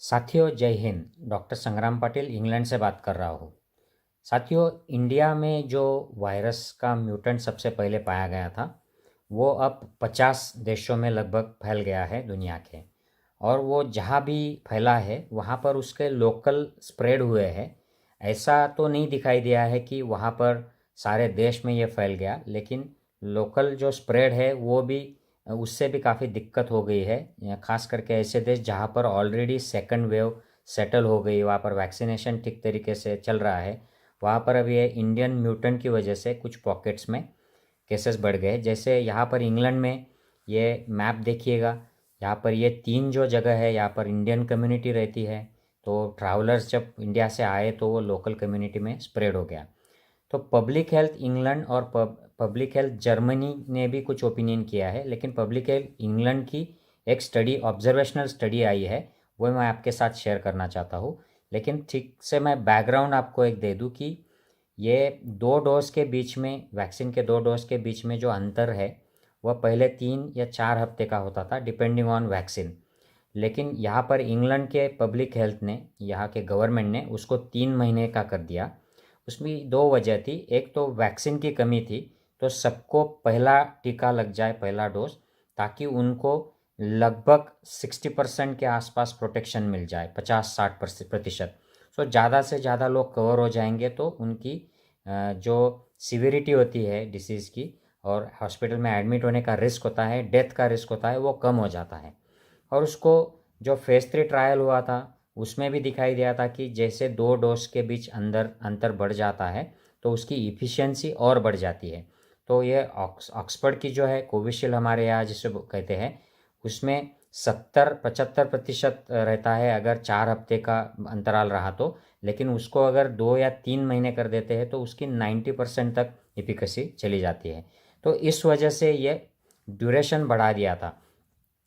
साथियों जय हिंद। डॉक्टर संग्राम पाटिल इंग्लैंड से बात कर रहा हूँ। साथियों, इंडिया में जो वायरस का म्यूटेंट सबसे पहले पाया गया था वो अब 50 देशों में लगभग फैल गया है दुनिया के। और वो जहाँ भी फैला है वहाँ पर उसके लोकल स्प्रेड हुए हैं। ऐसा तो नहीं दिखाई दिया है कि वहाँ पर सारे देश में ये फैल गया, लेकिन लोकल जो स्प्रेड है वो भी उससे भी काफ़ी दिक्कत हो गई है। ख़ास करके ऐसे देश जहाँ पर ऑलरेडी सेकंड वेव सेटल हो गई, वहाँ पर वैक्सीनेशन ठीक तरीके से चल रहा है, वहाँ पर अब ये इंडियन म्यूटेंट की वजह से कुछ पॉकेट्स में केसेस बढ़ गए। जैसे यहाँ पर इंग्लैंड में ये मैप देखिएगा, यहाँ पर ये 3 जो जगह है यहाँ पर इंडियन कम्युनिटी रहती है। तो ट्रैवलर्स जब इंडिया से आए तो वो लोकल कम्युनिटी में स्प्रेड हो गया। तो पब्लिक हेल्थ इंग्लैंड और पब्लिक हेल्थ जर्मनी ने भी कुछ ओपिनियन किया है, लेकिन पब्लिक हेल्थ इंग्लैंड की एक स्टडी, ऑब्जर्वेशनल स्टडी आई है, वो मैं आपके साथ शेयर करना चाहता हूँ। लेकिन ठीक से मैं बैकग्राउंड आपको एक दे दूँ कि ये 2 डोज के बीच में, वैक्सीन के 2 डोज के बीच में जो अंतर है वह पहले 3 या 4 हफ्ते का होता था डिपेंडिंग ऑन वैक्सीन। लेकिन यहाँ पर इंग्लैंड के पब्लिक हेल्थ ने, यहाँ के गवर्नमेंट ने उसको 3 महीने का कर दिया। उसमें 2 वजह थी। एक तो वैक्सीन की कमी थी, तो सबको पहला टीका लग जाए, पहला डोज, ताकि उनको लगभग 60% के आसपास प्रोटेक्शन मिल जाए, 50-60%। सो ज़्यादा से ज़्यादा लोग कवर हो जाएंगे तो उनकी जो सिविरिटी होती है डिसीज़ की और हॉस्पिटल में एडमिट होने का रिस्क होता है, डेथ का रिस्क होता है, वो कम हो जाता है। और उसको जो फेज़ 3 ट्रायल हुआ था उसमें भी दिखाई दिया था कि जैसे 2 डोज के बीच अंदर अंतर बढ़ जाता है तो उसकी इफ़िशियंसी और बढ़ जाती है। तो ये ऑक्सफर्ड की जो है कोविशील्ड, हमारे यहाँ जिसे कहते हैं, उसमें 70-75% रहता है अगर 4 हफ्ते का अंतराल रहा तो। लेकिन उसको अगर 2 या 3 महीने कर देते हैं तो उसकी 90% तक एफिकेसी चली जाती है। तो इस वजह से ये ड्यूरेशन बढ़ा दिया था।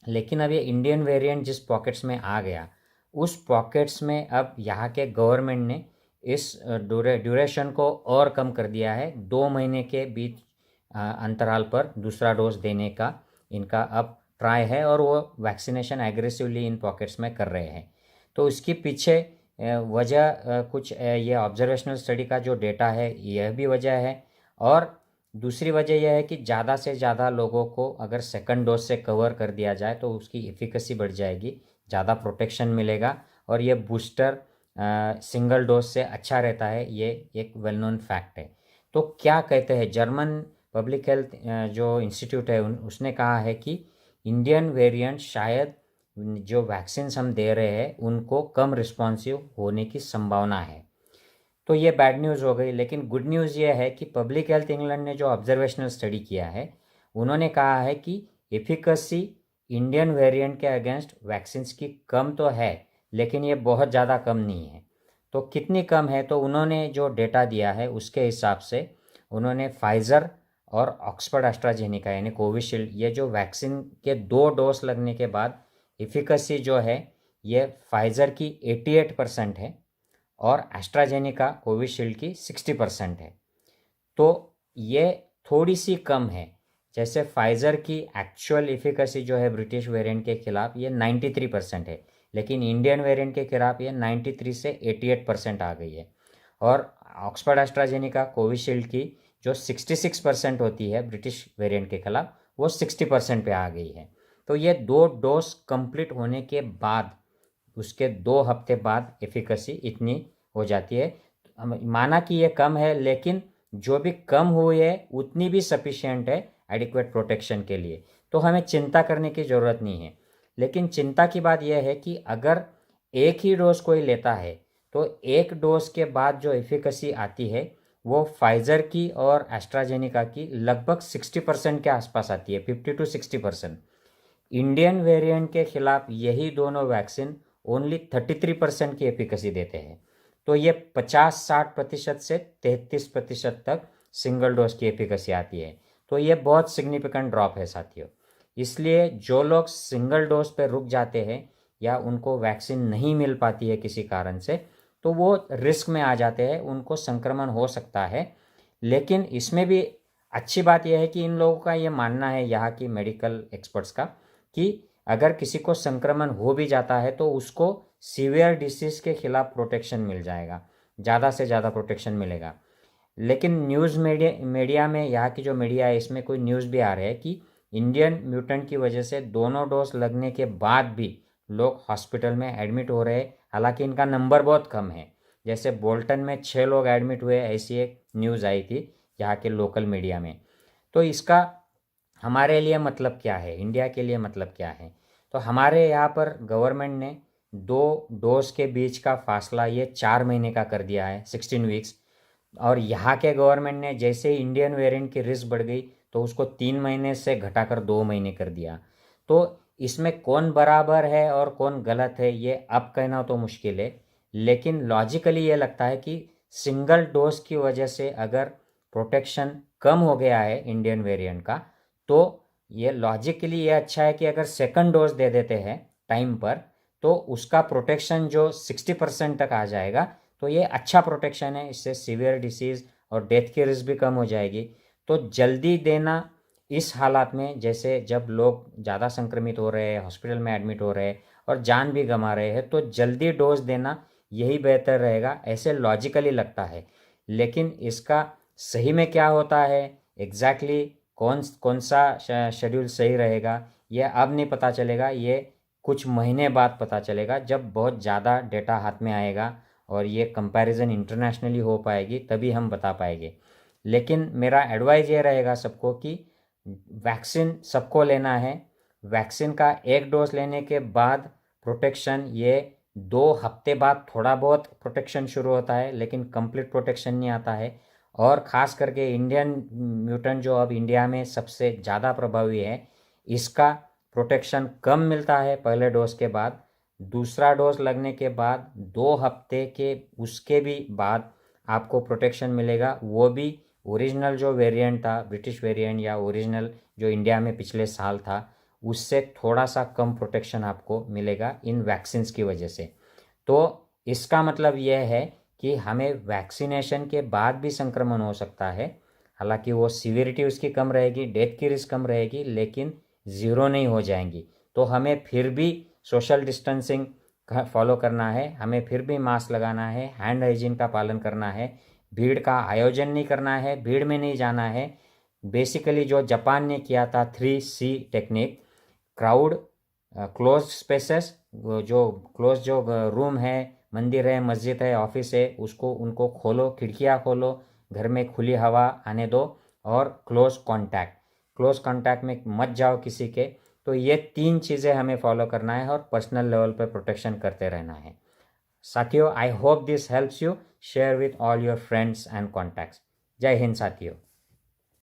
लेकिन अब ये इंडियन वेरिएंट जिस पॉकेट्स में आ गया, उस पॉकेट्स में अब यहाँ के गवर्नमेंट ने इस ड्यूरेशन को और कम कर दिया है। 2 महीने के बीच अंतराल पर दूसरा डोज देने का इनका अब ट्राई है, और वो वैक्सीनेशन एग्रेसिवली इन पॉकेट्स में कर रहे हैं। तो इसके पीछे वजह कुछ ये ऑब्जर्वेशनल स्टडी का जो डेटा है यह भी वजह है। और दूसरी वजह यह है कि ज़्यादा से ज़्यादा लोगों को अगर सेकंड डोज से कवर कर दिया जाए तो उसकी एफिकेसी बढ़ जाएगी, ज़्यादा प्रोटेक्शन मिलेगा। और ये बूस्टर सिंगल डोज से अच्छा रहता है, ये एक वेल नोन फैक्ट है। तो क्या कहते हैं जर्मन पब्लिक हेल्थ जो इंस्टीट्यूट है उसने कहा है कि इंडियन वेरिएंट शायद जो वैक्सीन हम दे रहे हैं उनको कम रिस्पॉन्सिव होने की संभावना है। तो ये बैड न्यूज़ हो गई। लेकिन गुड न्यूज़ ये है कि पब्लिक हेल्थ इंग्लैंड ने जो ऑब्जर्वेशनल स्टडी किया है उन्होंने कहा है कि एफिकेसी इंडियन वेरिएंट के अगेंस्ट वैक्सीन्स की कम तो है, लेकिन ये बहुत ज़्यादा कम नहीं है। तो कितनी कम है, तो उन्होंने जो डेटा दिया है उसके हिसाब से उन्होंने फाइज़र और ऑक्सफर्ड एस्ट्राजेनिका यानी कोविशील्ड, ये जो वैक्सीन के 2 डोज लगने के बाद एफिकेसी जो है ये फाइज़र की 88% है और एस्ट्राजेनिका कोविशील्ड की 60% है। तो ये थोड़ी सी कम है। जैसे फाइज़र की एक्चुअल एफिकेसी जो है ब्रिटिश वेरिएंट के खिलाफ ये 93% है, लेकिन इंडियन वेरिएंट के खिलाफ ये 93 से 88% आ गई है। और ऑक्सफर्ड एस्ट्राजेनिका कोविशील्ड की जो 66% होती है ब्रिटिश वेरिएंट के खिलाफ, वो 60% पे आ गई है। तो ये 2 डोज कंप्लीट होने के बाद, उसके 2 हफ्ते बाद एफिकेसी इतनी हो जाती है। माना कि ये कम है, लेकिन जो भी कम हुई है उतनी भी सफिशिएंट है एडिक्वेट प्रोटेक्शन के लिए। तो हमें चिंता करने की ज़रूरत नहीं है। लेकिन चिंता की बात यह है कि अगर एक ही डोज कोई लेता है तो एक डोज के बाद जो एफिकेसी आती है वो फाइज़र की और एस्ट्राजेनिका की लगभग 60% के आसपास आती है, 50 to 60%। इंडियन वेरिएंट के खिलाफ यही दोनों वैक्सीन ओनली 33% की एफिकेसी देते हैं। तो ये 50-60% से 33% तक सिंगल डोज की एफिकेसी आती है। तो ये बहुत सिग्निफिकेंट ड्रॉप है साथियों। इसलिए जो लोग सिंगल डोज पे रुक जाते हैं या उनको वैक्सीन नहीं मिल पाती है किसी कारण से, तो वो रिस्क में आ जाते हैं, उनको संक्रमण हो सकता है। लेकिन इसमें भी अच्छी बात यह है कि इन लोगों का ये मानना है, यहाँ की मेडिकल एक्सपर्ट्स का, कि अगर किसी को संक्रमण हो भी जाता है तो उसको सीवियर डिसीज़ के खिलाफ प्रोटेक्शन मिल जाएगा, ज़्यादा से ज़्यादा प्रोटेक्शन मिलेगा। लेकिन न्यूज़ मीडिया में, यहाँ की जो मीडिया है, इसमें कोई न्यूज़ भी आ रहा है कि इंडियन म्यूटेंट की वजह से दोनों डोज लगने के बाद भी लोग हॉस्पिटल में एडमिट हो रहे हैं, हालांकि इनका नंबर बहुत कम है। जैसे बोल्टन में 6 लोग एडमिट हुए, ऐसी एक न्यूज़ आई थी यहाँ के लोकल मीडिया में। तो इसका हमारे लिए मतलब क्या है, इंडिया के लिए मतलब क्या है? तो हमारे यहाँ पर गवर्नमेंट ने 2 डोज के बीच का फासला ये 4 महीने का कर दिया है, 16 वीक्स। और यहाँ के गवर्नमेंट ने जैसे ही इंडियन वेरिएंट की रिस्क बढ़ गई तो उसको 3 महीने से घटाकर 2 महीने कर दिया। तो इसमें कौन बराबर है और कौन गलत है ये अब कहना तो मुश्किल है, लेकिन लॉजिकली ये लगता है कि सिंगल डोज की वजह से अगर प्रोटेक्शन कम हो गया है इंडियन वेरिएंट का, तो ये लॉजिकली ये अच्छा है कि अगर सेकंड डोज दे देते हैं टाइम पर तो उसका प्रोटेक्शन जो 60% तक आ जाएगा। तो ये अच्छा प्रोटेक्शन है, इससे सीवियर डिसीज़ और डेथ की रिस्क भी कम हो जाएगी। तो जल्दी देना इस हालात में, जैसे जब लोग ज़्यादा संक्रमित हो रहे हैं, हॉस्पिटल में एडमिट हो रहे हैं और जान भी गंवा रहे हैं, तो जल्दी डोज देना यही बेहतर रहेगा, ऐसे लॉजिकली लगता है। लेकिन इसका सही में क्या होता है, एग्जैक्टली कौन सा शेड्यूल सही रहेगा, ये अब नहीं पता चलेगा। ये कुछ महीने बाद पता चलेगा, जब बहुत ज़्यादा डेटा हाथ में आएगा और ये कंपैरिजन इंटरनेशनली हो पाएगी, तभी हम बता पाएंगे। लेकिन मेरा एडवाइस ये रहेगा सबको कि वैक्सीन सबको लेना है। वैक्सीन का 1 डोज लेने के बाद प्रोटेक्शन ये 2 हफ्ते बाद थोड़ा बहुत प्रोटेक्शन शुरू होता है, लेकिन कंप्लीट प्रोटेक्शन नहीं आता है। और ख़ास करके इंडियन म्यूटेंट जो अब इंडिया में सबसे ज़्यादा प्रभावी है, इसका प्रोटेक्शन कम मिलता है पहले डोज के बाद। दूसरा डोज लगने के बाद 2 हफ्ते के उसके भी बाद आपको प्रोटेक्शन मिलेगा, वो भी ओरिजिनल जो वेरिएंट था, ब्रिटिश वेरिएंट या ओरिजिनल जो इंडिया में पिछले साल था, उससे थोड़ा सा कम प्रोटेक्शन आपको मिलेगा इन वैक्सीन्स की वजह से। तो इसका मतलब यह है कि हमें वैक्सीनेशन के बाद भी संक्रमण हो सकता है, हालांकि वो सीवियरिटी उसकी कम रहेगी, डेथ की रिस्क कम रहेगी, लेकिन ज़ीरो नहीं हो जाएंगी। तो हमें फिर भी सोशल डिस्टेंसिंग फॉलो करना है, हमें फिर भी मास्क लगाना है, हैंड हाइजीन का पालन करना है, भीड़ का आयोजन नहीं करना है, भीड़ में नहीं जाना है। बेसिकली जो जापान ने किया था 3C technique, crowd, close spaces, जो क्लोज जो रूम है, मंदिर है, मस्जिद है, ऑफिस है, उसको उनको खोलो, खिड़कियाँ खोलो, घर में खुली हवा आने दो, और क्लोज कॉन्टैक्ट में मत जाओ किसी के। तो ये 3 चीज़ें हमें फॉलो करना है और पर्सनल लेवल पर प्रोटेक्शन करते रहना है। साथियों, I hope this helps you. Share with all your friends and contacts. जय हिंद साथियों।